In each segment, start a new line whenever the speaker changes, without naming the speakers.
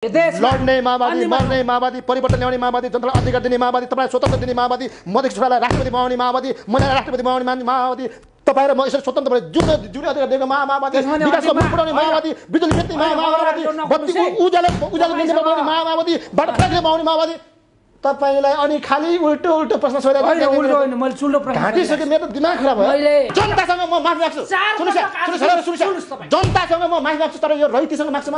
लड्ने माओवादी, मर्ने माओवादी, परिवर्तन ल्याउने माओवादी, जनतालाई अधिकार दिने माओवादी, तपाईलाई स्वतन्त्र दिने माओवादी, मधेसी छोरालाई राष्ट्रपति बनाउने माओवादी, महिलालाई राष्ट्रपति बनाउने माओवादी, तपाईँ र म यसरी स्वतन्त्र भएर जुन अधिकार दिएको माओवादी, विकासको मुख पुर्याउने माओवादी, बिजुली बेच्ने माओवादी, बत्तीको उज्यालो बनाउने माओवादी, बाटो फ्याक्ने बनाउने माओवादी। तपाईलाई अनि खाली उल्टो प्रश्न सोधिरहेको घाँटिसक्यो। मेरो दिमाग खराब भयो। जनतासँग म माफी माग्छु। सुन्नुहोस्, जनतासँग म माफी माग्छु, तर यो रैतीसँग माग्छु।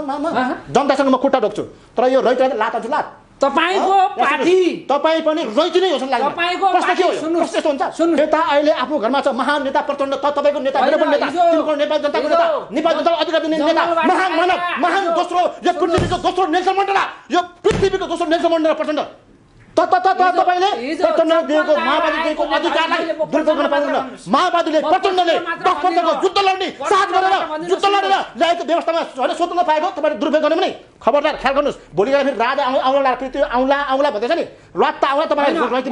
जनतासँग म खुट्टा ढोक्छु, तर यो रैतीलाई लात हाल्छु। लात
तपाईको पार्टी,
तपाईँ पनि रैती नै हो जस्तो लाग्छ।
तपाईको
प्रश्न के हो? सुन्नुहोस्, यस्तो हुन्छ। नेता अहिले आफ्नो घरमा छ, महान नेता प्रचण्ड, तपाईको नेता, मेरो पनि नेता, तिम्रो नेपाल जनताको नेता, नेपाल जनतालाई अधिकार दिने नेता, महान मानव, महान दोस्रो, यो पृथ्वीको दोस्रो नेल्सन मण्डेला, यो पृथ्वीको दोस्रो नेल्सन मण्डेला प्रचण्ड। तपाईले प्रचण्ड दिएको माओवादी दिएको अधिकारलाई दुरुपयोग गर्न पाउँदैन। माओवादीले प्रचण्डले 10 वर्षको युद्ध लड्ने साथ गरेर युद्ध लडेर ल्याएको व्यवस्थामा स्वतन्त्र पाएको तपाईले दुरुपयोग गर्ने पनि खबरदार ख्याल गर्नुहोस्। भोलि गएर फेरि राजा आउला फेरि त्यो आउला भन्दैछ नि, लत्ता आउला तपाईले रैती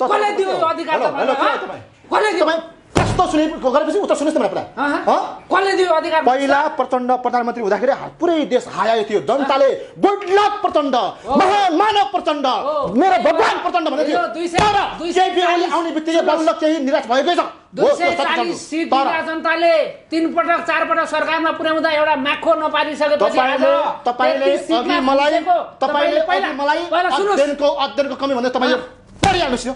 कसले दियो अधिकार तपाईलाई?
कस्तो सुने गरेपछि उत्तर सुन्नुहोस् न मलाई।
कसले दियो अधिकार?
पहिला प्रचण्ड प्रधानमन्त्री हुँदाखेरि पुरै देश हायायो थियो। जनताले गुड लक प्रचण्ड, महान मानव प्रचण्ड, मेरो भगवान प्रचण्ड भनेको थियो। तर केपी आउने बित्तिकै बल्ल केही निराश भएकै छ।
240 सिट दिएर जनताले 3 पटक 4 पटक सरकारमा पुर्याउँदा एउटा माखो नपारिसकेपछि
तपाईले अघि मलाई अध्ययनको कमी भन्दै तपाईले पढिहाल्नुहोस्। यो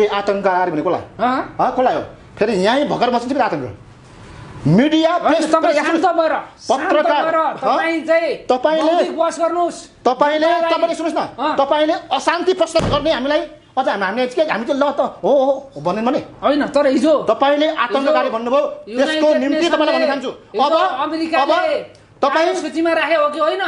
आतंककारी भनेको कसलाई हो? फेरि यहीँ भर्खर बस्छ फेरि आतंक। मिडिया
पत्रकार
तपाईँले सुन्नुहोस् न, तपाईँले अशान्ति प्रश्न गर्ने हामीलाई अझ हामी चाहिँ ल त हो भन्ने भने
होइन। तर हिजो
तपाईँले आतंककारी भन्नुभयो, त्यसको निम्ति तपाईँलाई भन्न चाहन्छु। अब
तपाईँ सूचीमा राखे हो कि होइन?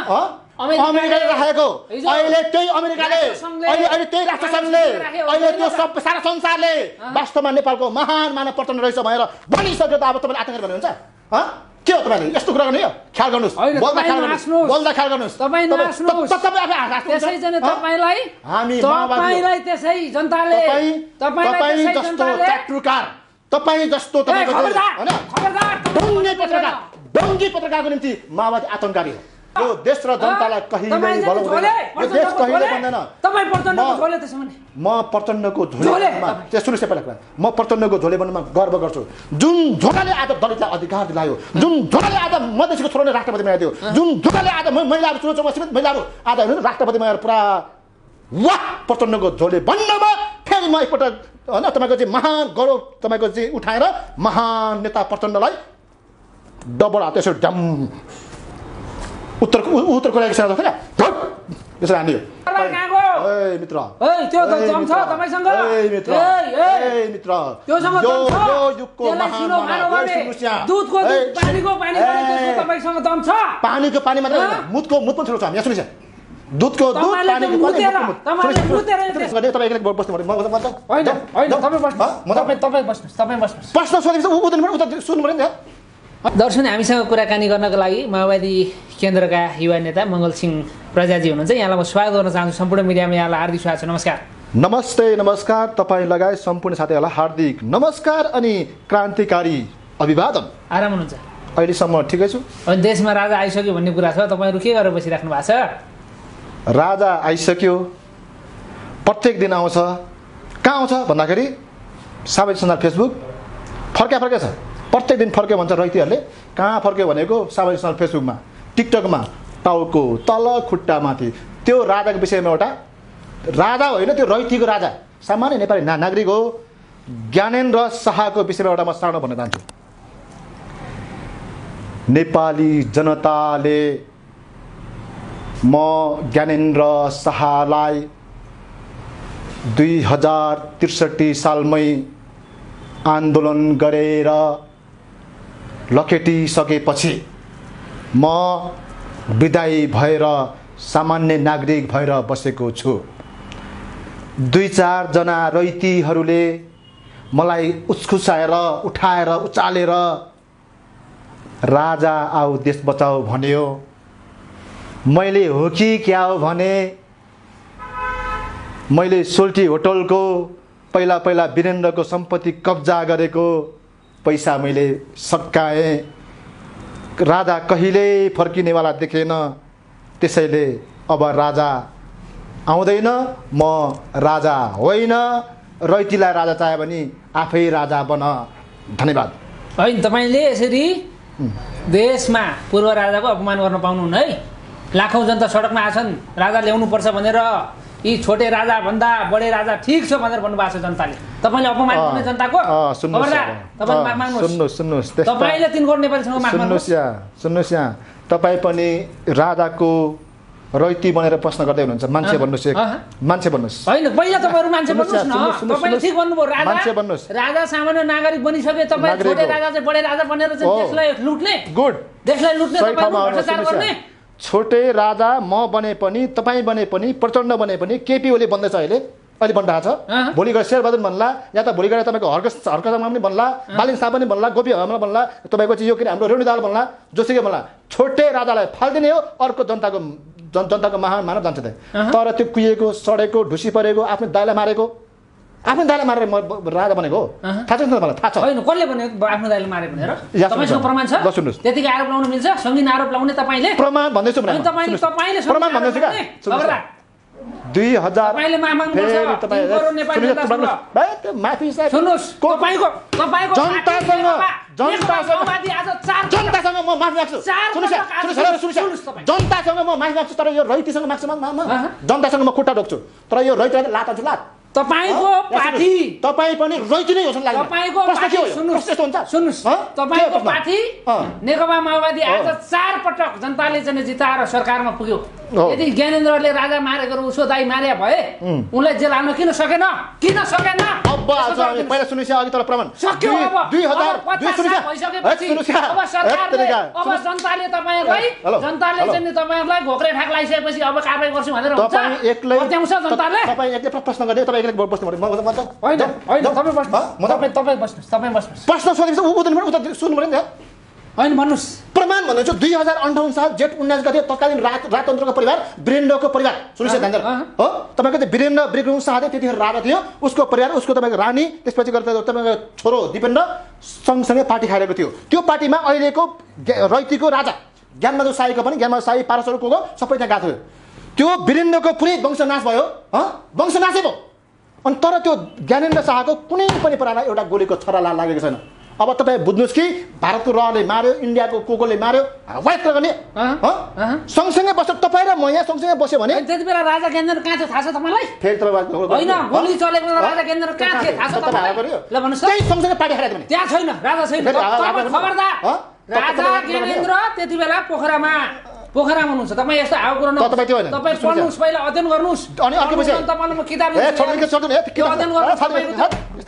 अमेरिकाले राखेको, अहिले त्यही अमेरिकाले, अहिले त्यही राष्ट्रसङ्घले, अहिले त्यो सब सारा संसारले वास्तवमा नेपालको महान मानव प्रचण्ड रहेछ भनेर भनिसक्यो। त अब तपाईँले आतंककारी भन्नुहुन्छ? के हो तपाईँले यस्तो कुरा गर्ने? ख्याल गर्नुहोस्, बोल्दा ख्याल गर्नुहोस्।
तपाईँलाई त्यसै जनताले
तपाईँ जस्तो डङ्गी पत्रकारको निम्ति माओवादी आतंककारी हो। यो देश र जनतालाई कहिले भलाउँदैन। यो देश कहिले बन्दैन। म प्रचण्डको झोले सुन्नुहोस् पहिला कुरा, म प्रचण्डको झोले बन्नमा गर्व गर्छु। जुन झोलाले आज दलितलाई अधिकार दिलायो, जुन झोलाले आज मधेसीको छोराले राष्ट्रपति बनाइदियो, जुन झोलाले आज महिलाहरू सीमित महिलाहरू आज राष्ट्रपति बनाएर पुरा वाह प्रचण्डको झोले बन्नमा फेरि म एकपल्ट होइन तपाईँको चाहिँ महान गौरव तपाईँको चाहिँ उठाएर महान नेता प्रचण्डलाई डबल हात यसो ड्याम उत्तरको लागि सेना जस्तो यसो हान्यो। मित्र पानीको पानी मात्र मुतको मुत पनि छोड्छ हामी। यहाँ सुनिन्छ दुधको दुध पानीको प्रश्न सोधेपछि सुन्नु पर्यो नि।
दर्शन हामीसँग कुराकानी गर्नको लागि माओवादी केन्द्रका युवा नेता मङ्गलसिंह प्रजाजी हुनुहुन्छ। यहाँलाई म स्वागत गर्न चाहन्छु। सम्पूर्ण मिडियामा यहाँलाई हार्दिक स्वागत छ। नमस्कार।
नमस्कार। तपाईँ लगायत सम्पूर्ण साथीहरूलाई हार्दिक नमस्कार अनि क्रान्तिकारी अभिवादन।
आराम हुनुहुन्छ?
अहिलेसम्म ठिकै छु।
अनि देशमा राजा आइसक्यो भन्ने कुरा छ, तपाईँहरू के गरेर बसिराख्नु भएको छ?
राजा आइसक्यो, प्रत्येक दिन आउँछ। कहाँ आउँछ भन्दाखेरि सामाजिक सञ्जाल फेसबुक फर्कै छ। प्रत्येक दिन फर्क्यो भन्छ रैतीहरूले। कहाँ फर्क्यो भनेको सामाजिक सञ्जाल फेसबुकमा, टिकटकमा, टाउको तल खुट्टा माथि। त्यो राजाको विषयमा एउटा राजा होइन, त्यो रैतीको राजा सामान्य नेपाली नागरिक हो। ज्ञानेन्द्र शाहको विषयमा एउटा म सानो भन्न चाहन्छु। नेपाली जनताले म ज्ञानेन्द्र शाहलाई 2063 सालमै आन्दोलन गरेर लखेटिसकेपछि म विदाई भएर सामान्य नागरिक भएर बसेको छु। 2-4 जना रैतीहरूले मलाई उछ्कुसाएर उठाएर उचालेर राजा आऊ देश बचाऊ भन्यो। मैले हो कि क्या हो भने मैले सोल्टी होटलको पहिला वीरेन्द्रको सम्पत्ति कब्जा गरेको पैसा मैले सकाएँ। राजा कहिल्यै फर्किनेवाला देखेन। त्यसैले अब राजा आउँदैन, म राजा होइन, रैतीलाई राजा चाह्यो भने आफै राजा बन। धन्यवाद।
होइन, तपाईँले यसरी देशमा पूर्व राजाको अपमान गर्न पाउनुहुन्न है। लाखौँ जनता सडकमा आछन्, राजा ल्याउनुपर्छ भनेर। यी छोटे राजा भन्दा बडे राजा ठिक छ भनेर भन्नुभएको छ जनताले। तपाईँले अपमान गर्ने जनताको खबरदार, तपाईँ माग माग्नुहोस्।
सुन्नुहोस्,
तपाईँले 3 करोड नेपालीसँग माग माग्नुहोस्।
सुन्नुहोस् यहाँ, तपाईँ पनि राजाको रैती बनेर प्रश्न गर्दै हुनुहुन्छ। मान्छे भन्नुहोस्, मान्छे भन्नुहोस्।
होइन, पहिला तपाईँहरू मान्छे भन्नुहोस् न। तपाईँले ठिक भन्नुभयो,
मान्छे भन्नुहोस्।
राजा सामान्य नागरिक बनिसके तपाईँ छोटे राजा चाहिँ बडे राजा बनेर चाहिँ देशलाई लुट्ने,
गुड,
देशलाई लुट्ने, भ्रष्टाचार गर्ने।
छोटे राजा म बने पनि, तपाईँ बने पनि, प्रचण्ड बने पनि, केपी ओली बन्दैछ अहिले बनिरहेको छ। भोलि गएर शेरबहादुर भन्ला, या त भोलि गएर तपाईँको हर्कसमा पनि भन्ला, बालिन शाह पनि भन्ला, गोपी हमला भन्ला, तपाईँको चाहिँ यो के हाम्रो रेणु दाहाल भन्ला, जोसुकै भन्ला। छोटे राजालाई फालिदिने हो, अर्को जनताको महान मानव जान्छ त्यहाँ। तर त्यो कुहिएको, सडेको, ढुसी परेको, आफ्नो दाइलाई मारेको, आफ्नो दाइलाई मारेर म राजा बनेको हो। थाहा छ मलाई? थाहा छ।
होइन, कसले भनेको आफ्नो दाइलाई मारे भनेर? तपाईँसँग प्रमाण छ? त्यतिकै आरोप लगाउन मिल्छ? सङ्गीन आरोप लगाउने तपाईँले?
प्रमाण भन्दैछु,
तपाईँले
प्रमाण भन्दैछु क्या। 2000
तपाईँले
माफी
सुन्नुहोस्,
जनतासँग म माफी माग्छु। जनतासँग म माफी माग्छु, तर यो रैतीसँग माग्छु। जनतासँग म खुट्टा ढोक्छु, तर यो रैतीलाई लात हाल्छु, लात।
तपाईको पार्टी,
तपाईँ पनि रैती नै हो जस्तो लाग्छ।
तपाईको पार्टी सुन्नुहोस्, तपाईको पार्टी नेकपा माओवादी आज 4 पटक जनताले चाहिँ जिताएर सरकारमा पुग्यो। यदि ज्ञानेन्द्रले राजा मारेको उसो दाइ मारे भए उनलाई जेल हाल्न किन सकेन?
अब पहिला सुन्नुहोस्, अघि तर प्रमाण
सक्यो। अब 2000 भइसकेपछि अब सरकारले, अब जनताले तपाईँहरूलाई घोक्रे ठाक लगाइसकेपछि अब कारबाही गर्छु भनेर हुन्छ?
तपाईँ एक्लै
जनताले
तपाईँ एक्लै प्रश्न गर्ने, तपाईँ एक्लै बस्नु पर्यो।
होइन, तपाईँ बस्नुहोस्।
प्रश्न सोधेपछि उता सुन्नु पर्यो नि त।
होइन, भन्नुहोस्।
प्रमाण भन्दैछु 2058 साल जेठ 19 गते तत्कालीन राजतन्त्रको परिवार वीरेन्द्रको परिवार, सुन्नुहोस् ध्यान दिएर हो, तपाईँको चाहिँ वीरेन्द्र विक्रम शाह त्यतिखेर राजा थियो, उसको परिवार, उसको तपाईँको रानी, त्यसपछि गएर तपाईँको छोरो दिपेन्द्र सँगसँगै पार्टी खाइरहेको थियो। त्यो पार्टीमा अहिलेको रैतीको राजा ज्ञानबहादुर शाहीको पनि, ज्ञानबहादुर शाही पारसहरूको सबै त्यहाँ गएको थियो। त्यो वीरेन्द्रको पुरै वंशनाश भयो, वंशनाशै भयो। अनि तर त्यो ज्ञानेन्द्र शाहको कुनै पनि परालाई एउटा गोलीको छराला लागेको छैन। अब तपाईँ बुझ्नुहोस् कि भारतको रहले मार्यो, इन्डियाको कोले मार्यो, वाइट गर्ने सँगसँगै बस्छ। तपाईँ र म यहाँ सँगसँगै बस्यो भने
त्यति बेला राजा ज्ञानेन्द्र कहाँ थियो थाहा छ तपाईँलाई?
फेरि
होइन, गोली चलेको राजा ज्ञानेन्द्र कहाँ थियो थाहा छ तपाईँलाई? ल भन्नुहोस्,
त्यही सँगसँगै पार्टी खाएको भने
त्यहाँ छैन, राजा छैन। खबरदार, राजा ज्ञानेन्द्र त्यति बेला पोखरामा हुनुहुन्छ। तपाईँ यस्तो हाउ कुरो तपाईँ पढ्नुहोस्, पहिला अध्ययन गर्नुहोस्।
अनि अर्को पछि
तपाईँलाई म किताब
अध्ययन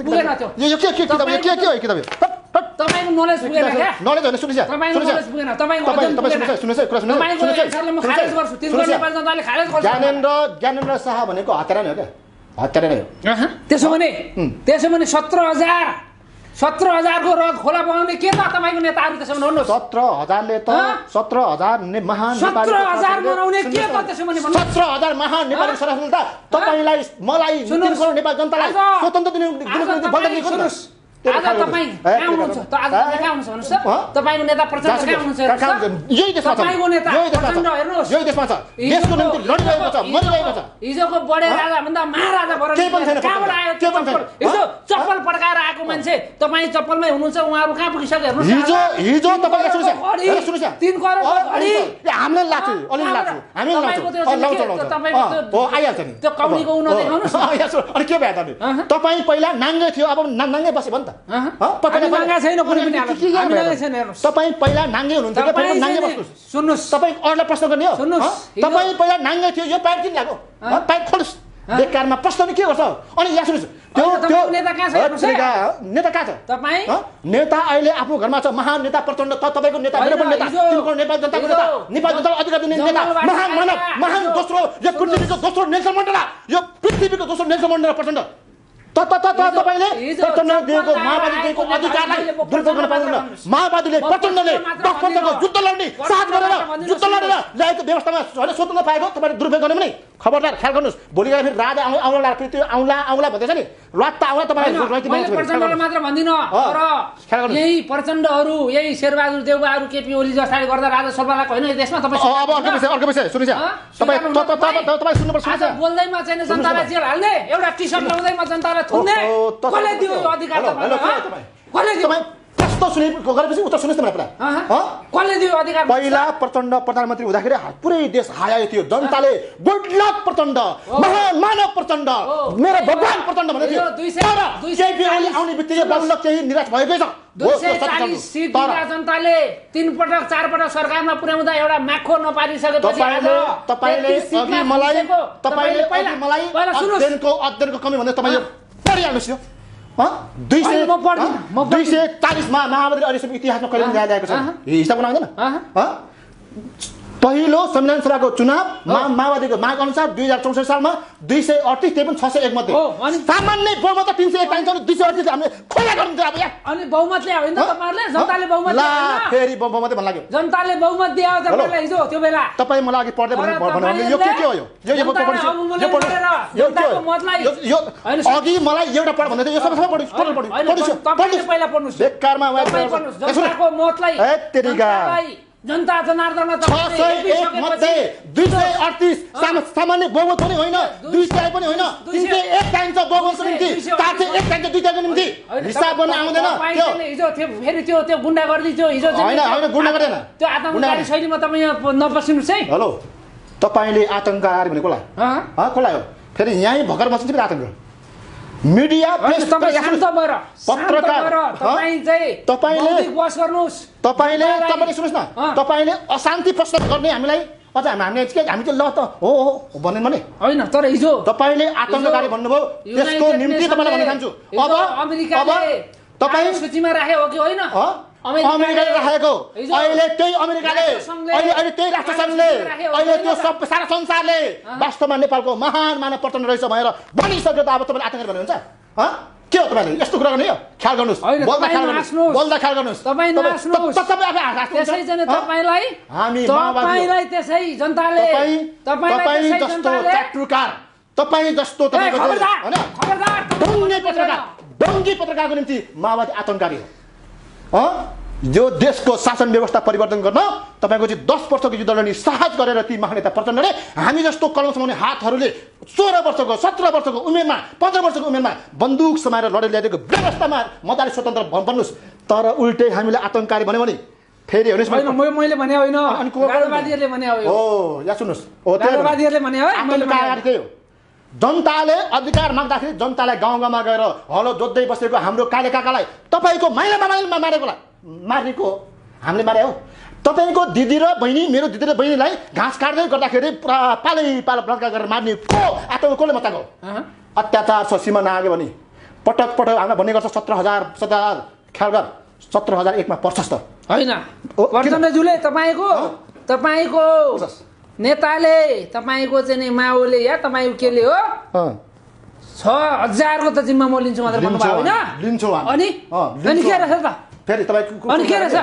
पुगेन त्यो।
यो के किताब, यो के हो किताब?
तपाईँको नलेज पुगेन क्या?
नलेज होइन, सुन्नुहोस्,
तपाईँको नलेज पुगेन, तपाईँको अध्ययन पुगेन।
सुन्नुहोस्, कुरा सुन्नुहोस्,
तपाईँको एन्सरले म खारेज गर्छु। 3 करोड नेपाली जनताले खारेज गर्छ।
ज्ञानेन्द्र शाह भनेको हत्यारा नै हो क्या, हत्यारा नै हो।
त्यसो भने 17,000 को रथ खोला बनाउने के त तपाईँको नेताहरू? त्यसो भने भन्नुहोस्।
17,000ले त 17,000 महान
17,000 बनाउने के त? त्यसो भने
17,000 महान नेपाली सरसफलता तपाईँलाई, मलाई, 3 करोड नेपाली जनतालाई स्वतन्त्र दिने
सुन्नुहोस्, आज तपाईँ कहाँ हुनुहुन्छ? त आज तपाईँ कहाँ हुनुहुन्छ भन्नुहोस् त? तपाईँको नेता प्रचण्ड कहाँ हुनुहुन्छ?
यही देशमा छ,
तपाईँको नेता प्रचण्ड हेर्नुहोस्,
यही देशमा छ, देशको निम्ति लडिरहेको छ, मरिरहेको छ।
हिजोको बडे राजा भन्दा महाराजा बनेर कहाँबाट आयो? हिजो चप्पल पड्काएर आएको मान्छे तपाईँ चप्पलमै हुनुहुन्छ, उहाँहरू कहाँ पुगिसक्यो हेर्नुहोस्।
हिजो तपाईँले सुन्नुहोस्,
3 करोड
हामीले लाग्छ, अलिअलि लाग्छ, हामीले लाउँछौँ, आइहाल्छ नि
त्यो कौडीको उन देखाउनुहोस्।
अनि के भयो त? तपाईँ पहिला नाङ्गै थियो, अब नाङ्गै बस्यो भने त?
तपाईँ
पहिला नाङ्गे हुनुहुन्थ्यो, नाङ्गे बस्नुहोस्।
सुन्नुहोस्,
तपाईँ अरूलाई प्रश्न गर्ने हो? तपाईँ पहिला नाङ्गे थियो, यो पाइप किन लाग्यो? पाइप खोल्नुहोस्, बेकारमा प्रश्न के गर्छ? अनि यहाँ सुन्नुहोस्, त्यो
नेता कहाँ छ?
नेता कहाँ छ?
तपाईँ
नेता अहिले आफ्नो घरमा छ, महान नेता प्रचण्ड, तपाईँको नेता, मेरो पनि नेता, नेपाल जनताको नेता, नेपाल जनतालाई अधिकार दिने नेता, महान मानव, महान दोस्रो, यो पृथ्वीको दोस्रो नेल्सन मण्डेला, यो पृथ्वीको दोस्रो नेल्सन मण्डेला प्रचण्ड। तपाईले प्रचण्डले दिएको माओवादी दिएको अधिकारलाई दुरुपयोग गर्न पाउँदैन। माओवादीले प्रचण्डले 10 वर्षको जुद्ध लड्ने साथ गरेर जुद्ध लडेर ल्याएको व्यवस्थामा हैन स्वतन्त्र पाएको तपाईले दुरुपयोग गर्ने भने खबरदार ख्याल गर्नुस्। भोलि गएर फेरि राजा आउला फेरि त्यो आउला भन्दैछ नि लट्टा आउला तपाईले
प्रचण्डले मात्र भन्दिन तर यही प्रचण्डहरू यही शेरबहादुर देउवाहरू केपी ओली जस्ताले गर्दा राजा शर्मालाई होइन यो देशमा तपाईँ
अब अर्को विषय सुनिन्छ तपाईँ सुन्नुपर्छ
बोल्दैमा चाहिँ जनतालाई जेल हाल्ने एउटा टी सर्ट लगाउँदैमा जनतालाई थुन्ने कसले दियो यो अधिकार तपाईँलाई कसले दियो
कस्तो सुने गरेपछि उत्तर सुन्नुस् न मलाई
कसले दियो अधिकार
पहिला प्रचण्ड प्रधानमन्त्री हुँदाखेरि पुरै देश हायायो थियो जनताले गुड लक प्रचण्ड महान मानव प्रचण्ड मेरो भगवान प्रचण्ड भनेको थियो आउने बित्तिकै बल्ल केही निराश भएकै छ
240 सिट दिँदा जनताले 3 पटक 4 पटक सरकारमा पुर्याउँदा एउटा माखो नपारिसकेपछि
तपाईले मलाई अध्ययनको कमी भन्दै तपाईले पढिहाल्नुस् यो 240 मा माओवादी अहिलेसम्म इतिहासमा कहिले पनि ल्याएको छ हिसाब बनाउँदैन। पहिलो संविधान सभाको चुनाव माओवादीको माग अनुसार 2064 सालमा 238 त्यही पनि 601 मध्ये सामान्य बहुमत 301 पाइन्छ 238 हामीले खोला गर्नु अब यहाँ
अनि बहुमत ल्यायो हैन तपाईहरुले जनताले बहुमत ल्यायो
फेरि बहुमत भन्न लाग्यो
जनताले बहुमत दियो तपाईलाई हिजो त्यो बेला
तपाई मलाई अघि पढ्दै भन्नु यो के हो यो अघि मलाई एउटा पढ भन्दै यो सबै पढ्नु
पहिला पढ्नु
बेकारमा
जनताको मतलाई जनता जनार्दन
601 मध्ये 238 सामान्य बहुमत पनि होइन 200 पनि होइन 301 चाहिन्छ बहुमतको निम्ति 401 चाहिन्छ दुईटाको निम्ति हिसाब गर्न आउँदैन
त्यो हिजो थियो फेरि त्यो गुण्डागर्दी थियो हिजो
हैन गुण्डा गर्दैन
त्यो आतंककारी शैलीमा तपाई यहाँ नबस्नुस् है
हेलो तपाईले आतंककारी भने कोला हो फेरि यही भकर बस्नु फेरि आतंक मिडिया प्रेस
पत्रकार
तपाईले सुन्नुस् न तपाईले अशान्ति प्रश्न गर्ने हामीलाई अझ हामी चाहिँ ल त हो भन्ने भने
हैन तर हिजो
तपाईले आतंककारी भन्नुभयो त्यसको निम्ति तपाईलाई भन्न चाहन्छु अब
अमेरिकाले तपाई सूचीमा राखे हो कि होइन
अमेरिकाले राखेको अहिले त्यही अमेरिकाले अहिले त्यही राष्ट्रसङ्घले अहिले त्यो सब सारा संसारले वास्तवमा नेपालको महान मानव प्रचण्ड रहेछ भनेर भनिसक्यो त अब तपाईले आतंककारी भन्नुहुन्छ के हो तपाईले यस्तो कुरा गर्ने हो ख्याल गर्नुस् बोल्दा ख्याल गर्नुस्
त्यसै चाहिँ तपाईलाई त्यसै जनताले
तपाईँ जस्तो चाटुकार तपाईँ जस्तो डङ्गी पत्रकारको निम्ति माओवादी आतंककारी हो यो देशको शासन व्यवस्था परिवर्तन गर्न तपाईको चाहिँ 10 वर्षको युद्ध लड्ने साहस गरेर ती महानेता प्रचण्डले हामी जस्तो कलम समाउने हातहरूले 16 वर्षको 17 वर्षको उमेरमा 15 वर्षको उमेरमा बन्दुक समाएर लडेर ल्याएको व्यवस्थामा मजाले स्वतन्त्र बन्नुस् तर उल्टै हामीले आतंककारी भन्यो भने फेरि हेर्नुस्
मैले भने होइन गाडवादीहरुले भने हो
या सुन्नुस्
गाडवादीहरुले भने हो
आतंककारी त्यही हो जनताले अधिकार माग्दाखेरि जनतालाई गाउँ गाउँमा गएर हलो जोत्दै बसेको हाम्रो काले काकालाई तपाईको माइला मामाले मारेको हामीले मारे हो तपाईको दिदी र बहिनी मेरो दिदी र बहिनीलाई घाँस काट्दै गर्दाखेरि पालै पाल बलात्कार गरेर मार्ने को आतंक कोले मताको अत्याचार छ सीमा नआग्यो भने पटक हामीलाई भन्ने गर्छ 17000 ख्याल गर 17001 मा पर्छ त
हैन प्रचण्डज्यूले तपाईको नेताले तपाईको चाहिँ नि माओले या तपाईको केले हो 6000 को त जिम्मा म लिन्छु मात्र भन्नुभयो हैन
लिन्छु
अनि के रहेछ त
फेरि तपाईको
अनि के रहेछ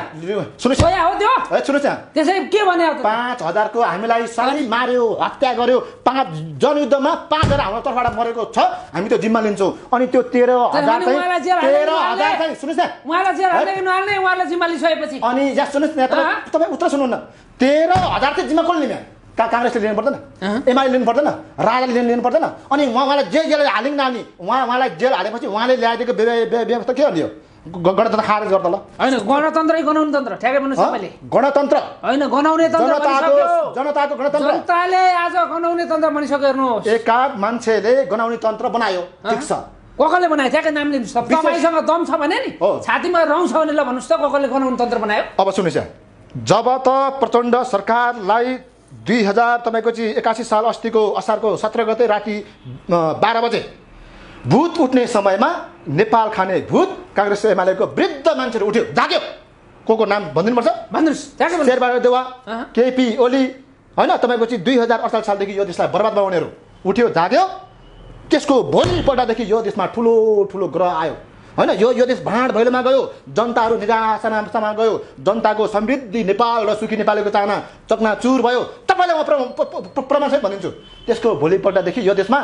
सुन्नुस्
सोया हो त्यो
सुन्नुस्
त्यसै के भने
5000 को हामीलाई साली मार्यो हत्या गर्यो 5 जनयुद्धमा 5000 हाम्रो तर्फबाट मरेको छ हामी त्यो जिम्मा लिन्छौँ अनि त्यो 13000 चाहिँ सुन्नुस् न
उहाँलाई जेल हाल्ने कि नहाल्ने उहाँलाई जिम्मा लिसकेपछि
अनि या सुन्नुस् न तपाई उत्तर सुन्नु न 13000 चाहिँ जिम्मा कसले लिने कांग्रेसले लिनु पर्दैन एमाले लिनु पर्दैन राजाले लिनु पर्दैन अनि उहाँलाई जेल हालिङ नहाल्ने उहाँलाई जेल हालेपछि उहाँले ल्याइदिएको व्यवस्था के गरिदियो गणतन्त्र खारेज गर्दा ल
हैन गणतन्त्रै गनाउने तन्त्र ठ्याकै भन्नु सबैले
गणतन्त्र
हैन गनाउने तन्त्र
जनताको गणतन्त्र
जनताले आज गनाउने तन्त्र भनिसक्यो हेर्नुहोस्
एकाध मान्छेले गनाउने तन्त्र बनायो ठीक छ
कोकले बनायो ठ्याकै नाम लिनुस् तपाईसँग दम छ भने नि छातीमा रौँ छ भने ल भन्नुस् त कोकले गनाउने तन्त्र बनायो
अब सुन्नुस् जब त प्रचण्ड सरकारलाई 2000 तपाईको चाहिँ 81 साल अस्तिको असारको 17 गते राति 12 बजे भूत उठ्ने समयमा नेपाल खाने भूत कांग्रेस एमालेको वृद्ध मान्छेहरू उठ्यो जाग्यो को नाम भनिदिनु पर्छ
भन्नुस्
शेरबहादुर देउवा केपी ओली हैन तपाईको चाहिँ 2048 सालदेखि यो देशलाई बर्बाद बनाउनेहरू उठ्यो जाग्यो त्यसको भोलिपल्टदेखि यो देशमा ठुलो ठुलो ग्रह आयो होइन यो देश भाँड भैलोमा गयो जनताहरू निराशामा गयो जनताको समृद्धि नेपाल र सुखी नेपालीको चाहना चकनाचुर भयो तपाईँलाई म प्रमाणसहित भनिदिन्छु त्यसको भोलिपल्टदेखि यो देशमा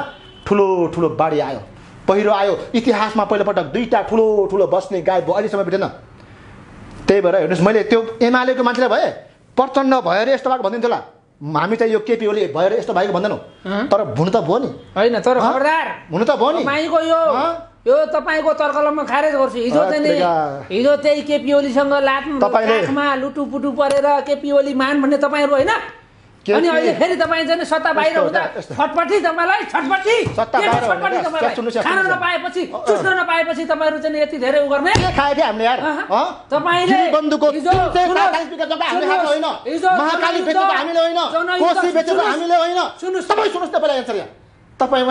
ठुलो ठुलो बाढी आयो पहिरो आयो इतिहासमा पहिलोपटक 2टा ठुलो ठुलो बस्ने गाई अहिलेसम्म भेटेन त्यही भएर हेर्नुहोस् मैले त्यो एमालेको मान्छेलाई भए प्रचण्ड भएर यस्तो भएको भनिदिन्थ्यो होला हामी चाहिँ यो केपी ओली भएर यस्तो भएको भन्दैनौँ तर हुनु त भयो नि
होइन तर खबरदार
हुनु त भयो नि
तपाईँको यो तपाईँको तर्कलममा खारेज गर्छु हिजो त्यही केपी ओलीसँग लाखमा लुटुपुटु परेर केपी ओली मान भन्ने तपाईँहरू होइन अनि अहिले फेरि तपाईँ चाहिँ सत्ता बाहिर हुँदा छटपटी तपाईँलाई छटपटी खान नपाएपछि चुस्न नपाएपछि तपाईँहरू चाहिँ यति धेरै उ गर्ने
खाए थिए हामीले यार
तपाईँले
महाकाली बेचेको हामीले होइन कोशी बेचेको हामीले होइन तपाईँ सुन्नुहोस् न पहिला एन्सर यहाँ तपाईँ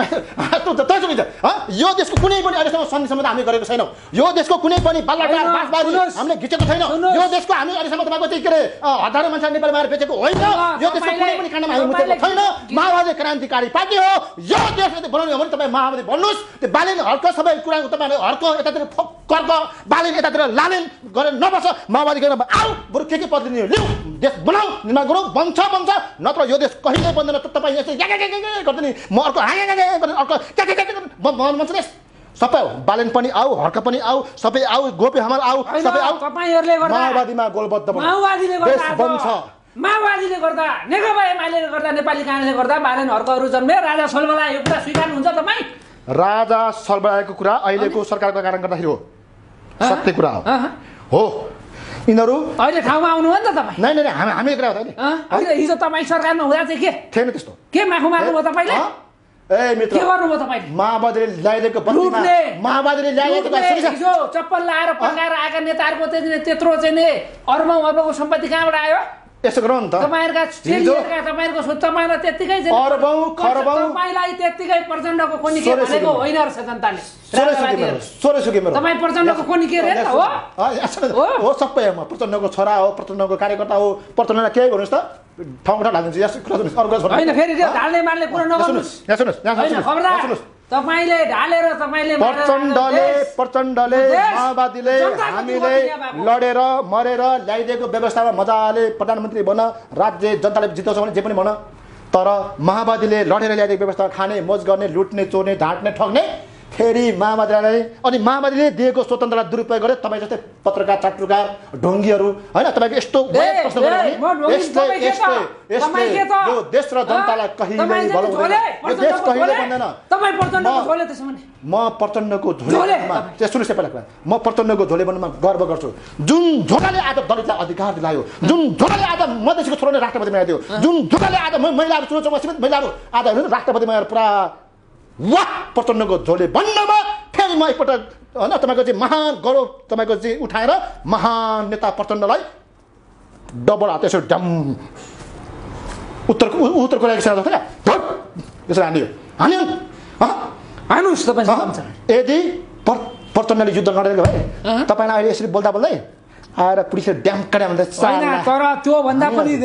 यो देशको कुनै पनि अहिलेसम्म सन्धिसम्म हामी गरेको छैनौँ यो देशको कुनै पनि बालाटार बासबारी हामीले घिचेको छैनौँ यो देशको हामी अहिलेसम्म तपाईँको चाहिँ के अरे हजारौँ मान्छे नेपाल मारेर बेचेको होइन यो देशको कुनै पनि काण्डमा हामी मुतेको छैन माओवादी क्रान्तिकारी पार्टी हो यो देशले बनाउने हो भने तपाईँ माओवादी भन्नुहोस् त्यो बालिन हर्क सबै कुरा तपाईँहरूले हर्क यतातिर कर्क बालिन यतातिर लालिन गरेर नबस्छ माओवादी गरेर आऊ बरु के प्रतिनिधि लिऊ देश बनाऊ निर्माण गरौँ बन्छ नत्र यो देश कहिल्यै बन्दैन तपाईँ यस्तो गर्दैन नि म अर्को अर्को सबै बालेन पनि आऊ हर्क पनि आऊ सबै आऊ गोपी हमाल आऊ सबै आऊ
तपाईहरुले गर्दा
माओवादीमा गोलबद्ध
माओवादीले गर्दा नेकपा एमालेले गर्दा नेपाली काङ्ग्रेसले गर्दा बालेन हर्कहरू जन्मे राजा सलबला यो कुरा स्वीकार्नुहुन्छ तपाईँ
राजा सलबलाको कुरा अहिलेको सरकारको कारण गर्दाखेरि हो सत्य कुरा हो यिनीहरू
अहिले ठाउँमा आउनु हो नि त तपाईँ
नै हामी कुरा हो त
हिजो तपाईँ सरकारमा हुँदा चाहिँ के
थिएन त्यस्तो
के माखु मार्नु भयो तपाईँले
ए मित्र
के गर्नुभयो तपाईँले
माओवादीले ल्याइदिएको माओवादीले ल्याइदिएको
हिजो चप्पल लाएर पकाएर आएका नेताहरूको त्यत्रो चाहिँ नि अर्बौं सम्पत्ति कहाँबाट आयो
यसो गरौँ नि त
तपाईँहरूको तपाईँलाई त्यत्तिकै तपाईँलाई त्यत्तिकै प्रचण्डको कोनी के भनेको होइन रहेछ जनताले तपाईँ प्रचण्डको कोनी के रे
हो सबै प्रचण्डको छोरा हो प्रचण्डको कार्यकर्ता हो प्रचण्डलाई केही भन्नुहोस् त ठाउँ ढालिदिन्छु यस कुरा सुन्नुहोस्
होइन फेरि त्यो ढाल्ने मार्ने कुरा नगर्नुहोस् तपाईले ढालेर तपाईले
प्रचण्डले माओवादीले हामीले लडेर मरेर ल्याइदिएको व्यवस्थामा मजाले प्रधानमन्त्री बन राज्य जनताले जिताउँछ भने जे पनि भन तर माओवादीले लडेर ल्याइदिएको व्यवस्था खाने मोज गर्ने लुट्ने चोर्ने ढाँट्ने ठग्ने फेरि माओवादीलाई अनि माओवादीले दिएको स्वतन्त्रता दुरुपयोग गरे तपाईँ जस्तै पत्रकार चट्रुकार ढोङ्गीहरू होइन तपाईँको यस्तो प्रश्न यो देश र जनतालाई कहिले बन्दैन म प्रचण्डको झोलेमा सुन्नुहोस् पहिला कुरा म प्रचण्डको झोले बन्नमा गर्व गर्छु जुन झोलाले आज दलितलाई अधिकार दिलायो जुन झोलाले आज मधेसीको छोराले राष्ट्रपति बनाइदियो जुन झोलाले आज महिलाहरू चुनाव सीमित महिलाहरू आज राष्ट्रपति बनाएर पुरा वाह प्रचण्डको झोले बन्नमा फेरि म एकपल्ट होइन तपाईँको चाहिँ महान गौरव तपाईँको चाहिँ उठाएर महान नेता प्रचण्डलाई डबल हात यसो डम उत्तर कोरियाको सेना जस्तो क्या यसो हान्यो
हान्नुहोस् तपाईँ
यदि प्रचण्डले युद्ध गरेको भए तपाईँलाई अहिले यसरी बोल्दा बोल्दै आएर पुलिसले ड्याम काट्या भन्दा
तर त्योभन्दा पनि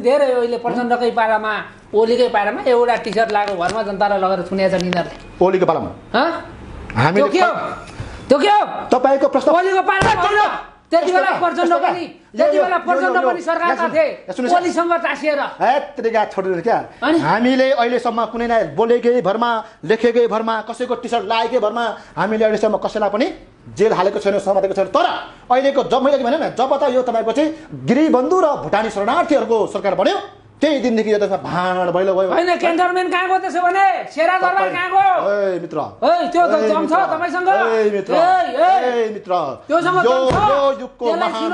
धेरै अहिले प्रचण्डकै पालामा ओलीकै पालामा एउटा टी सर्ट लगाएको घरमा जनतालाई लगेर थुनेछ यिनीहरूले
ओलीको पालामा हामी
त्यो के हो
तपाईँको प्रश्न
ओलीको पालामा त्यति बेला प्रचण्ड पनि सरकारका थिए ओलीसँग टाँसिएर
छोडेर क्या हामीले अहिलेसम्म कुनै न बोलेकै भरमा लेखेकै भरमा कसैको टी सर्ट लागेकै भरमा हामीले अहिलेसम्म कसैलाई पनि जेल हालेको छैन समातेको छैन तर अहिलेको जब मैले भने न जब त यो तपाईँको चाहिँ गिरिबन्धु र भुटानी शरणार्थीहरूको सरकार बन्यो त्यही दिनदेखि यो देशमा भाँड भैलो भयो
होइन क्यान्टनमेन्ट कहाँ गयो त्यसो भने शेरा दरबार कहाँ गयो
ए मित्र
त्यो दम छ तपाईसँग
ए मित्र
त्योसँग
यो युगको महान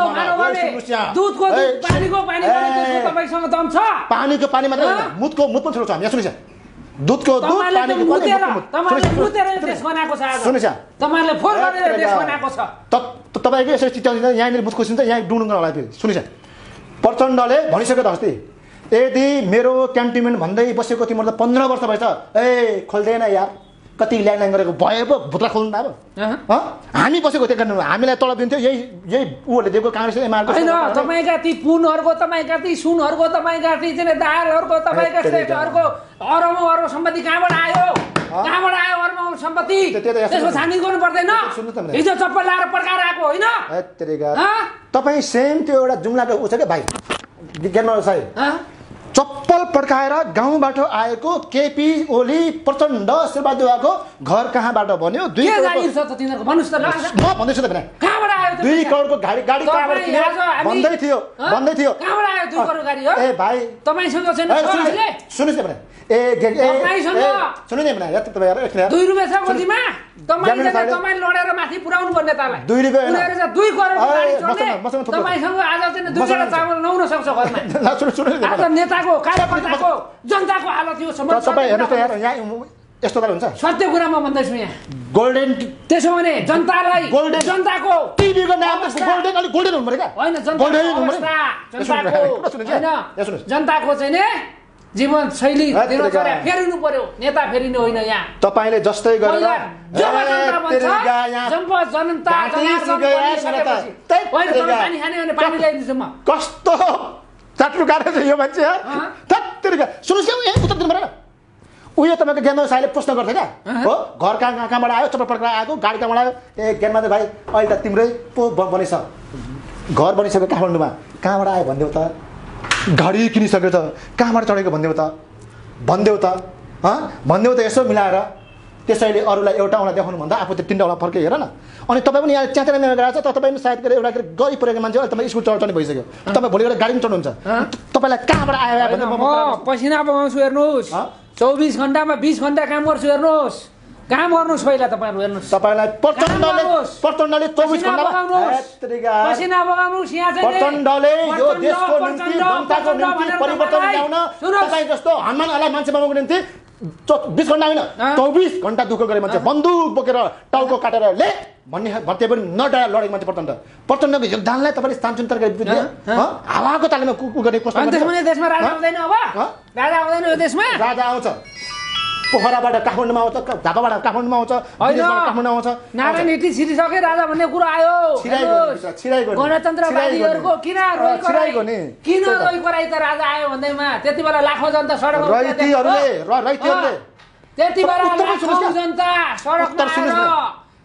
दुधको दुध पानीको पानी तपाईसँग दम छ
पानीको पानी मात्र हैन मुतको मुत पनि छोड्छ हामी सुन्नुस् दुधको दुध पानीको पानी
तपाईले मुतेर देश बनाएको छ आज
सुन्नुस्
तपाईले फोन गरेर देश बनाएको छ
तपाईको यसरी चित्ताउँछ यहाँनिर मुत खोसिन्छ यहाँ डुडुङ होला फेरि सुन्नुस् प्रचण्डले भनिसक्यो त अस्ति यदि मेरो क्यान्टिनमेन्ट भन्दै बसेको तिम्रो त 15 वर्ष भएछ ए खोल्दैन यार कति ल्याङ गरेको भयो पो भुत्रा खोल्नु अब हामी बसेको त्यो हामीलाई तलब दिन्थ्यो यही उहरूले दिएको काङ्ग्रेस एमालेको
हैन तपाईका ती पुनहरुको तपाईका ती सुनहरुको तपाईका ती चाहिँ दालहरुको तपाईका श्रेष्ठहरुको अरबौं सम्पत्ति कहाँबाट आयो कहाँबाट आयो अर्को सम्पत्ति त्यसको छानबिन गर्नु पर्दैन हिजो चप्पल लाएर पड्काएर आएको होइन
तपाईँ सेम त्यो एउटा जुम्लाको उ छ क्या भाइ ज्ञानबहादुर साहब चप्पल पड्काएर गाउँबाट आएको केपी ओली प्रचण्ड शेरबहादुरको घर कहाँबाट बन्यो 2 करोडको म भन्दैछु त
कहाँबाट आयो
2 करोडको गाडी कहाँबाट किन्यो भन्दै थियो
कहाँबाट आयो 2 करोड गाडी हो
ए भाइ
तपाईसँग छैन
सुन्नुस् न भने सुन्नु नि भने
2 रुपैयाँ छ गोजीमा तपाईँ लडेर माथि पुर्याउनु पर्ने नेतालाई
2 रुपैयाँ
2 करोडको गाडी चढ्ने तपाईसँग आज चाहिँ 2 केटा चामल नहुन सक्छ घरमा आज नेताको कार्यकर्ताको जनताको हालत यो समस्या
तपाईँ हेर्नुहोस् त यार यहाँ यस्तो गरे हुन्छ
सत्य कुरा म भन्दैछु यहाँ
गोल्डन
त्यसो भने जनतालाई जनताको
टिभीको नाम गोल्डन अलि गोल्डन हुनु पर्यो
हैन जनताको चाहिँ नि जीवन शैली फेरिनु पर्यो नेता फेरिनु होइन यहाँ
तपाईले जस्तै गरेर कस्तो चाटु गाह्रो छ यो मान्छे सुन्नुहोस् उत्तर दिनु परेन उयो तपाईँको ज्ञानबहादुर साईले प्रश्न गर्थे क्या हो घर कहाँबाट आयो चप्पल पड्काएर आएको गाडी कहाँबाट आयो ए ज्ञानबहादुर भाइ अहिले त तिम्रै पो बनिछ घर बनिसक्यो काठमाडौँमा कहाँबाट आयो भनिदेऊ त गाडी किनिसक्यो त कहाँबाट चढेको भनिदेऊ त भनिदेऊ त यसो मिलाएर त्यसैले अरूलाई एउटा औँला देखाउनु भन्दा आफू त 3 औँला फर्के हेर न अनि तपाईँ पनि यहाँ च्यातेर गएको छ तपाईँ पनि सायद एउटा गरी परेको मान्छे अहिले तपाईँ स्कुल चढ्ने भइसक्यो तपाईँ भोलि एउटा गाडी पनि चढ्नुहुन्छ तपाईँलाई कहाँबाट आयो भने
म पसिना बगाउँछु हेर्नुहोस् 24 घण्टामा 20 घण्टा काम गर्छु हेर्नुहोस् काम गर्नुहोस् पहिला तपाईँहरू हेर्नुहोस्
तपाईँलाई प्रचण्डले 24 घण्टा
पसिना बगाउनुहोस् यहाँ चाहिँ
प्रचण्डले यो देशको निम्ति जनताको निम्ति परिवर्तन ल्याउन तपाईँ जस्तो हनुमानलाई मान्छे बनाउनको निम्ति 20 घण्टा होइन 24 घण्टा दुःख गरे मान्छे बन्दुक बोकेर टाउको काटेर ले भन्ने भत्ते पनि नडरा लडेको मान्छे प्रचण्डको योगदानलाई तपाईँले स्थानचुन्तर गरेर हावाको तालमा गर्ने प्रश्न
देशमा राजा आउँदैन अब राजा आउँदैन यो देशमा
राजा आउँछ पोखराबाट काठमाडौँमा आउँछ झापाबाट काठमाडौँमा आउँछ काठमाडौँ आउँछ
नारायण नीति छिरिसके राजा भन्ने कुरा आयो गणतन्त्रवादीहरूको किन रोइ कराई त राजा आयो भन्दैमा त्यति बेला लाखौँ जनता सडकमा त्यति बेला लाखौँ जनता सडकमा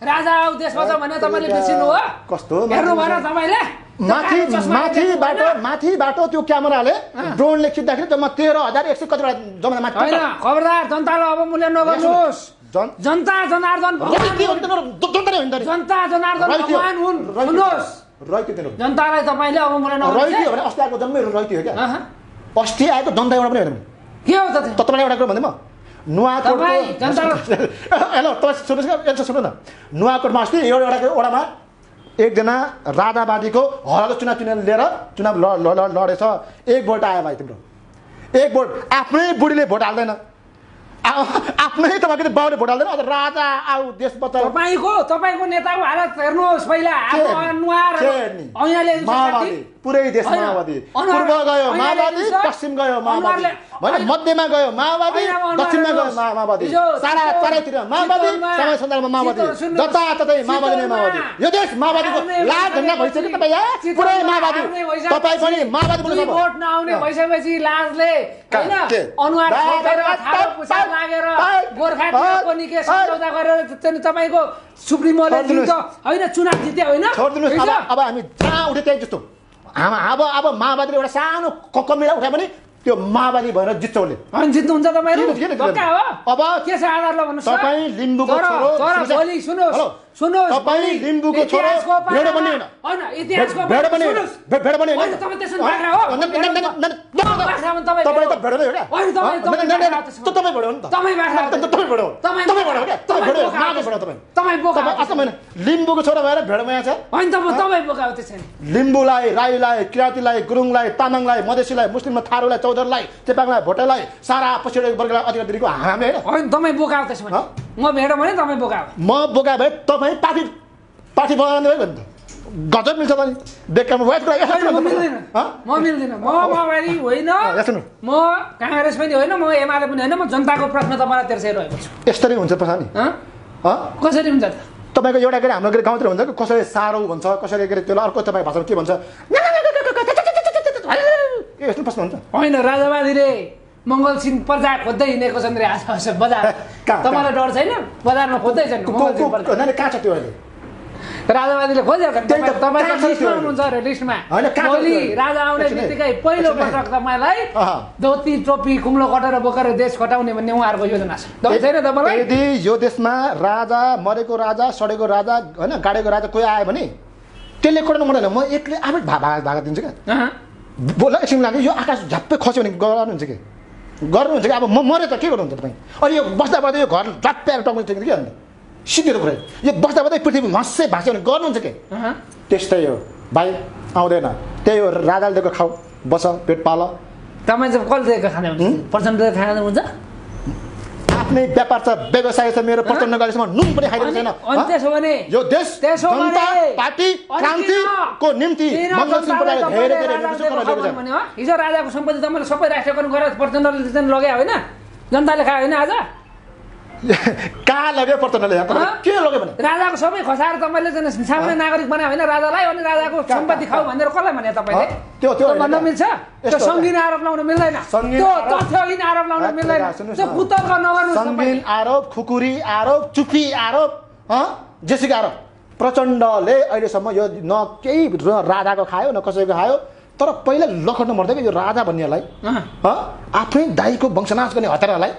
राजा आऊ देशमा छ भने तपाईँले बिर्सिनु हो
कस्तो
हेर्नु भएन तपाईँले
माथिबाट त्यो क्यामेराले ड्रोनले खिच्दाखेरि जम्मा 13,100 कतिवटा जम्मा माथि
हैन खबरदार जनतालाई अवमूल्यन नगर्नुहोस् जनता जनार्दन जनता जनार्दन भगवान हुन् सुन्नुहोस् जनतालाई तपाईँले अवमूल्यन
नगर्नुहोस् अस्ति आएको जम्मै रहिथ्यो क्या अस्ति आएको जनता एउटा पनि होइन
के हो त
तपाईँलाई एउटा कुरा भन्दै म नुवाकोटमा सुन्नु न नुवाकोटमा अस्ति एउटामा एकजना राजावादीको हरालो चुनाव लिएर चुनाव लडेछ 1 भोट आयो भाइ तिम्रो 1 भोट आफ्नै बुढीले भोट हाल्दैन आफ्नै तपाईँको बाउले भोट हाल्दैन राजा आऊ देश बचाऊ
तपाईँको नेताको हालत हेर्नुहोस् पहिला
माओवादी पुरै देश माओवादी पूर्व गयो माओवादी पश्चिम गयो माओवादी भने मध्यमा गयो माओवादी दक्षिणमा गयो माओवादी चारैतिर माओवादी समय सन्दर्भमा माओवादी जताततै माओवादी नै माओवादी यो देश माओवादीको लाख घण्टा भइसक्यो तपाईँ पुरै माओवादी तपाईँ पनि माओवादी बोल्नु
भोट नआउने भइसकेपछि लाजले हैन अनुहार छेकेर थारो पुछार लागेर गोर्खाको निके सम्झौता गरेर तपाईको सुप्रिमोले जित्छ हैन चुनाव जित्यो हैन
छोड्दिनुस् अब हामी जहाँ उठे त्यही जस्तो अब माओवादीले एउटा सानो कमिला उठायो भने त्यो माओवादी भएर जित्छ उसले
अनि जित्नुहुन्छ तपाईहरु पक्का हो
अब
के छ आधारले भन्नुस्
तपाई लिम्बुको छोरो
भोलि सुन्नुहोस्
तपाई लिम्बुको छोरो भेड बन्ने
हैन इतिहासको
भेड बन्ने हैन
तपाई त्यसो बाख्रा हो
तपाई त भेड नै हो क्या
हैन तपाई
तपाई भेड हो नि त
तपाई बाख्रा
तपाई भेड हो तपाईँ भेड हो क्या तपाईँ भेड हो मागे भेड तपाईँ
तपाई बोका
असम हैन लिम्बुको छोरो भएर भेड बन्या छ
हैन तपाई बोका हो त्यसै
लिम्बुलाई राईलाई किराँतीलाई गुरुङलाई तामाङलाई मधेसीलाई मुस्लिमलाई थारूलाई चौधरीलाई चेपाङलाई भोटेलाई सारा पछिल्लो वर्गलाई अधिकार दिएको हामी
हैन तपाई बोका हो त्यसै म भेड भने तपाई बोका हो
म बोका भए तपाईँ पार्टी बनाउने भयो नि त गजब मिल्छ त नि बेकारमा वाइट कुरा
म मिल्दिन म माओवादी होइन म कांग्रेस पनि होइन म एमाले पनि होइन म जनताको प्रश्न तपाईँलाई तेर्साइरहेको छु
यस्तै हुन्छ प्रश्न नि
कसरी हुन्छ त
तपाईँको एउटा के हाम्रो गाउँतिर हुन्छ कि कसैले सारो भन्छ कसैले के त्यसलाई अर्को तपाईँ भाषामा के भन्छ यस्तो प्रश्न हुन्छ
होइन राजावादीले मङ्गल सिंह प्रजा खोज्दै हिँडेको छन् रे आज बजार
कहाँ?
तपाईँलाई डर छैन बजारमा खोज्दै छन् मङ्गल सिंह प्रजा
कहाँ छ त्यो अहिले
राजावादीले खोजेको छ
त्यही त,
तपाईँको
कहाँ छ
लिस्टमा
त्यो?
हुनुहुन्छ अरे लिस्टमा
होइन, कहाँ छ
भोलि
त्यो?
राजा आउने
एकछिन है।
बित्तिकै पहिलो
एकछिन है।
पटक तपाईँलाई
अहँ।
धोती टोपी कुम्लो कटेर बोकेर देश खटाउने भन्ने उहाँहरूको योजना छ डर छैन तपाईँलाई
यदि यो देशमा राजा मरेको राजा सडेको राजा होइन गाडेको राजा कोही आयो भने त्यसले कोर्नु पर्दैन म एक्लै आफै भागा दिन्छु क्या
अहँ।
बोला एकछिन लाग्यो यो आकाश झ्याप्पै खस्यो भने गर्नुहुन्छ कि गर्नुहुन्छ कि अब म मरे त के गर्नुहुन्छ तपाईँ अनि यो बस्दा बस्दा यो घर झ्याप्पै टक्नु थियो कि अन्त सिधै कुरा यो बस्दा बस्दै पृथ्वी मस्सै भाँच्यो भने गर्नुहुन्छ के
अहँ।
त्यस्तै हो भाइ आउँदैन त्यही हो राजाले दिएको खाऊ बस पेट पाल
तपाईँ चाहिँ कसले दिएको खाने हुन्छ प्रचण्ड खाने हुन्छ
आफ्नै व्यापार छ व्यवसाय छ मेरो प्रचण्ड गरेसम्म नुन पनि खाइदिएको छैन
अनि त्यसो भने
यो देश
त्यसो भने
जनता पार्टी
अनि
क्रान्तिको निम्ति
किन
मङ्गल सिंह
जनतालाई
पटेलले धेरै धेरै
तपाईँले
रुचि
राजाले
गरेको छ।
भने हो? हिजो राजाको सम्पत्ति तपाईँले सबै राष्ट्रियकरण गरेर प्रचण्डले चाहिँ लग्यो होइन जनताले खायो होइन आज
कहाँ लग्यो प्रचण्डले यहाँ
हँ?
के लग्यो भने
राजाको सबै खसाएर तपाईँले चाहिँ सामान्य नागरिक बनायो होइन राजालाई अनि राजाको सम्पत्ति खाऊ भनेर कसलाई भने तपाईँले
त्यो होइन
भन्न
क्या?
मिल्छ त्यो
यस्तो
सङ्गीन आरोप लाउन मिल्दैन
सङ्गीन
त्यो
आरोप-
तथ्यहीन आरोप लाउन मिल्दैन
सुन्नुहोस्
त्यो
न।
कुतर्क नगर्नुहोस्
सङ्गीन
तपाईँले।
आरोप खुकुरी आरोप चुपी आरोप जेसीको आरोप प्रचण्डले अहिलेसम्म यो न केही राजाको खायो न कसैको खायो तर पहिला लखट्नु मर्दैन यो राजा भन्नेलाई आफ्नै दाइको वंशनाश गर्ने हतारालाई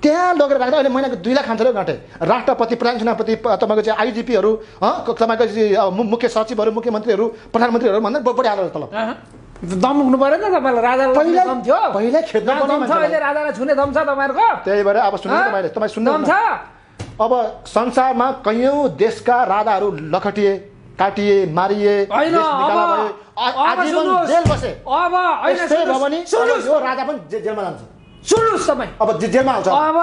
त्यहाँ लगेर राख्दा अहिले महिनाको 2 लाख खान्छ घाँटे राष्ट्रपति प्रधान सेनापति तपाईँको चाहिँ आइजिपीहरू तपाईँको चाहिँ मुख्य सचिवहरू मुख्यमन्त्रीहरू प्रधानमन्त्रीहरू भन्दा बढी हालेर तल
दम उठ्नु पऱ्यो नि त तपाईँलाई राजालाई
पहिला-
दम थियो
पहिला खेद्नु
दम
पर्ने
छ अहिले राजालाई छुने दम छ तपाईँहरूको
त्यही भएर अब सुन्नु तपाईँले तपाईँ सुन्नु
दम छ
अब संसारमा कैयौँ देशका राजाहरू लखटिए काटिए मारिए
होइन
देश निकाला भए
अब
आजीवन
सुन्नुहोस्।
जेल बसे
अब होइन
यस्तै भयो भने
सुन्नुहोस्
यो राजा पनि जेलमा जान्छ
सुन्नुहोस् तपाईँ
अब जेलमा आउँछ
अब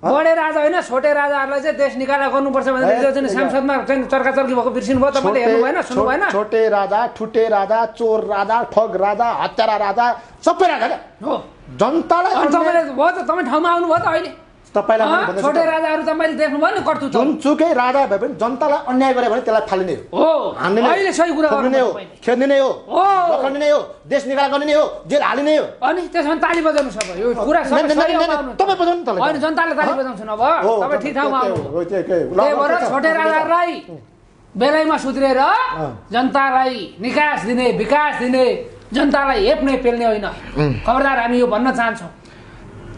बडे राजा होइन छोटे राजाहरूलाई चाहिँ देश निकाला गर्नुपर्छ भनेर हिजो चाहिँ सांसदमा चाहिँ चर्काचर्की भएको बिर्सिनु भयो तपाईँले हेर्नु भएन सुन्नु भएन
छोटे राजा ठुटे राजा चोर राजा ठग राजा हत्यारा राजा सबै राजा क्या
हो
जनतालाई
अनि तपाईँले भयो त तपाईँ ठाउँमा आउनुभयो त अहिले
तपाईँलाई मैले भन्दैछु
छोटे
त,
राजाहरू तपाईँले देख्नुभयो नि कर्तुत्व
जुनसुकै राजा भए पनि जनतालाई अन्याय गरे भने त्यसलाई फालिने हो
हो
हान्ने नै
अहिले सही कुरा
ठोक्ने हो
गर्नुभयो तपाईँले।
खेद्ने नै हो
हो।
लखड्ने नै हो देश निकाला गर्ने नै हो जेल हालिने हो
अनि त्यसमा ताली बजाउनु सब यो कुरा सबै
नहीं,
सही
नहीं, नहीं,
आउनु
तपाईँ बजाउनु न तँलाई।
होइन जनताले ताली बजाउँछन् अब
हो,
तपाईँ ठिक ठाउँमा आउनु
हो, त्यही
त्यही भएर छोटे राजाहरूलाई बेलैमा सुध्रेर जनतालाई निकास दिने विकास दिने जनतालाई हेप्ने पेल्ने होइन खबरदार हामी यो भन्न चाहन्छौँ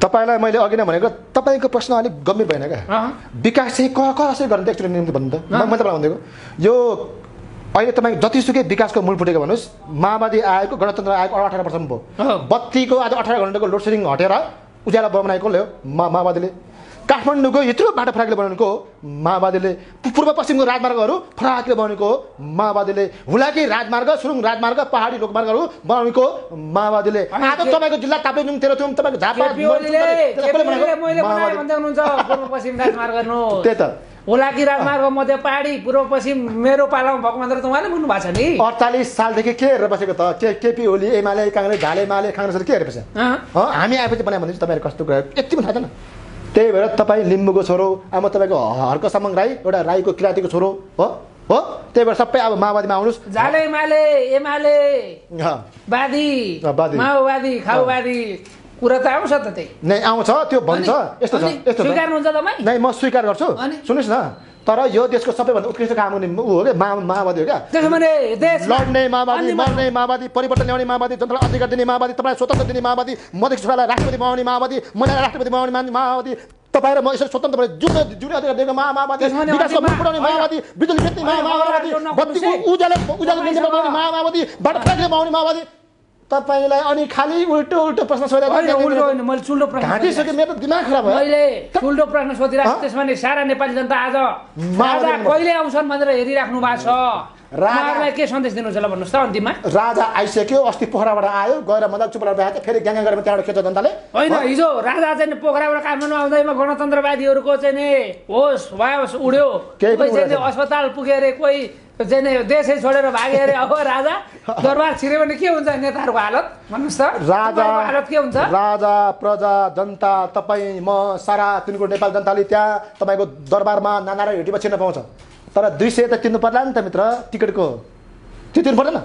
तपाईँलाई मैले अघि नै भनेको तपाईँको प्रश्न अलिक गम्भीर भएन क्या विकास चाहिँ कसरी गर्ने त एकचोटि निम्ति भन्नु त म तपाईँलाई भनिदिएको यो अहिले तपाईँ जतिसुकै विकासको मूल फुटेको भन्नुहोस् माओवादी आएको गणतन्त्र आएको 18 वर्षमा भयो बत्तीको आज 18 घन्टाको लोड सेडिङ हटेर उज्यालो बनाएको ल्यायो माओवादीले काठमाडौँको यत्रो बाटो फराकले बनाउनुको हो माओवादीले पूर्व पश्चिमको राजमार्गहरू फराकले बनाउनुको हो माओवादीले हुलाकी राजमार्ग सुरुङ राजमार्ग पहाडी लोकमार्गहरू बनाउनुको माओवादीले आज तपाईँको जिल्ला ताप्लेजुङ तेह्रथुम तपाईँको झापा
पूर्व पश्चिम राजमार्ग गर्नु
त्यही त
हुलाकी राजमार्ग मध्य पहाडी पूर्व पश्चिम मेरो पालामा भएको मात्र त उहाँले भन्नु भएको छ नि
48 सालदेखि के हेरेर बसेको त केपी ओली एमाले काङ्ग्रेस झाले माले काङ्ग्रेसले के हेरेर बस्यो हामी आएपछि बनायो भने तपाईँहरू कस्तो कुरा यति पनि थाहा छैन त्यही भएर तपाईँ लिम्बूको छोरो अब तपाईँको हर्क सामङ राई एउटा राईको किराँतीको छोरो हो हो त्यही भएर सबै अब माओवादीमा आउनुहोस्
झाले माले एमाले वादी माओवादी खाउवादी कुरा त आउँछ त त्यही
नै आउँछ त्यो भन्छ यस्तो छ यस्तो
स्वीकार्नुहुन्छ तपाईँ
नै म स्वीकार गर्छु सुन्नुहोस् न तर यो देशको सबैभन्दा उत्कृष्ट काम गर्ने ऊ हो क्या माओवादी हो क्या
त्यसो भने देश
लड्ने माओवादी मर्ने माओवादी परिवर्तन ल्याउने माओवादी जनतालाई अधिकार दिने माओवादी तपाईँलाई स्वतन्त्र दिने माओवादी मधेस छोरालाई राष्ट्रपति बनाउने माओवादी महिलालाई राष्ट्रपति बनाउने माओवादी तपाईँ र म यसरी स्वतन्त्र भएर जुन अधिकार दिएको माओवादी विकासको मुख बढाउने माओवादी बिजुली बेच्ने माओवादी बत्तीको उज्यालो बनाउने माओवादी बाटो फराकले बनाउने माओवादी तपाईँलाई अनि खालि उल्टो उल्टो प्रश्न
सोधिरहेको मैले चुल्टो प्रश्न
घाँटिसक्यो मेरो दिमाग खराब भयो
मैले चुल्टो प्रश्न सोधिरहेको त्यसमा नि सारा नेपाली जनता आज राजा कहिले आउँछन् भनेर हेरिराख्नु भएको छ राजालाई के सन्देश दिनुहुन्छ ल भन्नुहोस् त अन्तिममा
राजा आइसक्यो अस्ति पोखराबाट आयो गएर मजाक चुपला ब्याएको फेरि ग्याङ गरेर त्यहाँबाट खेल्छ जनताले
होइन हिजो राजा चाहिँ पोखराबाट काठमाडौँ आउँदैमा गणतन्त्रवादीहरूको चाहिँ नि होस् वायोस् उड्यो कोही चाहिँ अस्पताल पुग्यो अरे कोही चाहिँ नि देशै छोडेर भाग्यो अरे अब राजा दरबार छिर्यो भने के हुन्छ नेताहरूको हालत भन्नुहोस् त
राजा
हालत के हुन्छ
राजा प्रजा जनता तपाईँ म सारा तिनको नेपाल जनताले त्यहाँ तपाईँको दरबारमा नाना र हेटीमा छिर्न पाउँछ तर 200 त तिर्नु पर्ला नि त मित्र टिकटको त्यो तिर्नु पर्दैन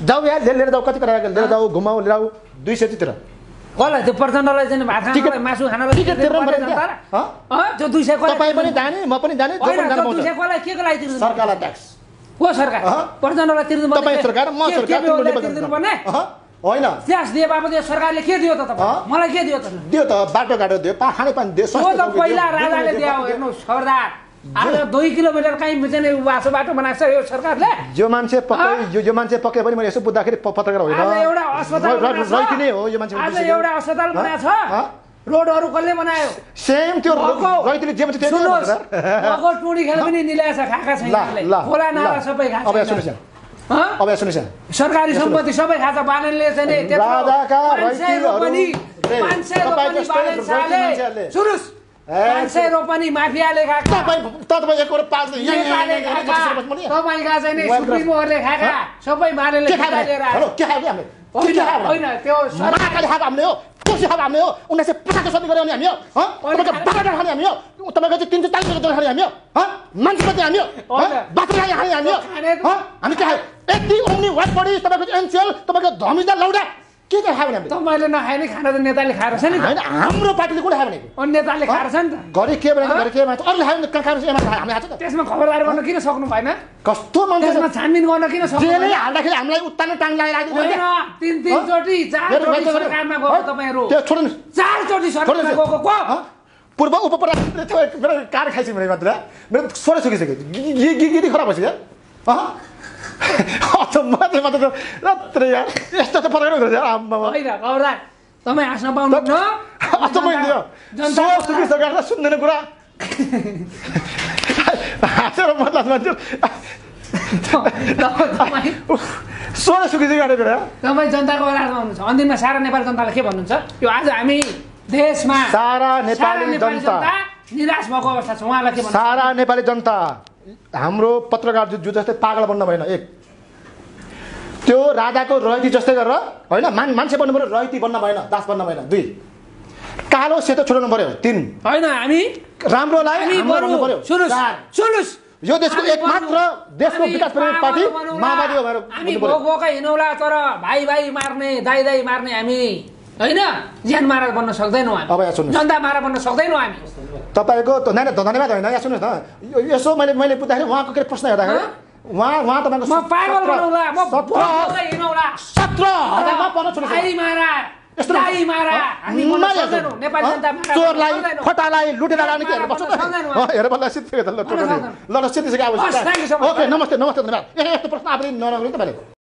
जाऊ यार लिएर जाऊ कति कुरा लिएर जाऊ घुमाऊ लिएर 200 तिरेर
कसलाई त्यो प्रचण्डलाई चाहिँ भात खानलाई मासु खानलाई
टिकट तिर्नु पर्यो
त्यो 200 कसलाई
तपाईँ पनि जाने म पनि जाने जो पनि जानु पाउँछ
200 कसलाई के को लागि तिर्नु
सरकारलाई ट्याक्स
को सरकार प्रचण्डलाई तिर्नु पर्ने
तपाईँ सरकार म सरकार
तिर्नु पर्ने
होइन
ट्याक्स दिए बाबत सरकारले के दियो त तपाईँ मलाई के दियो त
दियो त बाटो घाटो दियो खाने पानी दियो
त्यो त पहिला राजाले दियो हेर्नुहोस् खबरदार आज 2 किलोमिटर कहीँ चाहिँ बाटो बनाएको छ यो सरकारले
जो मान्छे पक्कै पनि मैले यसो बुझ्दाखेरि पत्रकार होइन
आज एउटा अस्पताल
रहिती नै हो यो मान्छे
आज एउटा अस्पताल बनाएको छ रोडहरू कसले बनायो
सेम त्यो रहितीले जे मान्छे त्यो
अको टुडी खेल पनि निलाएछ खाका छैन खोला नाला सबै खान्छ
अब यहाँ सुन्नुहोस् अब यहाँ सुन्नुहोस्
सरकारी सम्पत्ति सबै खान्छ बालनले चाहिँ
राजाका रहितीहरू
500 रोपनी बालन सुन्नुहोस् 500 रोपनी माफियाले खाका
तपाईँ एक करोड 5
तपाईँका चाहिँ सुप्रिमोहरूले खाका सबै बालनले खाएर
हेलो के खायो हामीले
होइन त्यो
सरकारले खाएको हामीले हो कसले खाएको हामीले हो 1950 को सदी गऱ्यो भने हामी हो तपाईँको बाटो खाने हामी हो तपाईँको चाहिँ 340 को खाने हामी हो मान्छे मात्रै हामी हो बाटो खाने हामी हो हामी के खायो यति उम्नी वाट बढी तपाईँको एनसीएल तपाईँको धमिदा लौडा के खायो भने
तपाईँले नखाए नि खाना त नेताले खाएर छ नि
होइन हाम्रो पार्टीले कुन खायो भने
अन्य नेताले खाएर छ नि त
घरि के भने घरि के भन्छ अरूले खायो भने कहाँ खायो हामीले खान्छ त
त्यसमा खबरदार गर्न किन सक्नु भएन
कस्तो मान्छे
त्यसमा छानबिन गर्न किन सक्नु
जेलै हाल्दाखेरि हामीलाई उत्तानो टाङ लगाइराख्दिन्छ
होइन 3 चोटि 4 चोटि सरकारमा गएको तपाईहरु
त्यो छोड्नु
4 चोटि सरकारमा गएको को
पूर्व उपप्रधानमन्त्रीले मेरो कार खाइसक्यो भने मात्र मेरो सोरे सुकिसक्यो गिरी खराब भइसक्यो मात्रै मात्र रात्रै यार यस्तो त परेर हुन्छ यार आम्मा
होइन खबरदार तपाईँ हाँस्न पाउनु न
तपाईँ दियो सोच सुकिसकेर सुन्दैन कुरा हाँसेर मतलब मान्छे सोरे सुकिसक्यो
तपाईँ जनताको राजमा हुनुहुन्छ अन्तिममा सारा नेपाली जनतालाई के भन्नुहुन्छ यो आज हामी देशमा
सारा नेपाली जनता
निराश भएको अवस्था छ उहाँलाई के भन्नुहुन्छ
सारा नेपाली जनता हाम्रो पत्रकार जो जस्तै पागल बन्न भएन एक त्यो राजाको रहिती जस्तै गरेर होइन मान्छे बन्नु पर्यो रहिती बन्न भएन दास बन्न भएन 2 कालो सेतो छोड्नु पर्यो 3
होइन हामी
राम्रोलाई हाम्रो भन्नु पर्यो
सुन्नुस्
यो देशको एकमात्र देशको विकास प्रेमी पार्टी माओवादी हो भनेर
हामी भोकै हिँडौला तर भाइ मार्ने दाइ मार्ने हामी होइन ज्यान मारा बन्न सक्दैनौँ हामी
अब यहाँ सुन्नुहोस्
जनता मारा बन्न सक्दैनौँ हामी
तपाईको धन्यवाद होइन यहाँ सुन्नुहोस् न यसो मैले बुझ्दाखेरि उहाँको के प्रश्न हेर्दाखेरि उहाँ तपाईँको
म पागल बनाउला म भोकै हिँडौला
17,000 मा पर्न छोड्छ
दाइ मारा हामी बन्न सक्दैनौँ नेपाली जनता मारा
चोरलाई खटालाई लुटेर लाने के हेरेर बस्छ त हेरेर बल्ल सिद्धि ल सिद्धिसक्यो अब ओके नमस्ते धन्यवाद यस्तो प्रश्न आफैले नगर्नु तपाईँले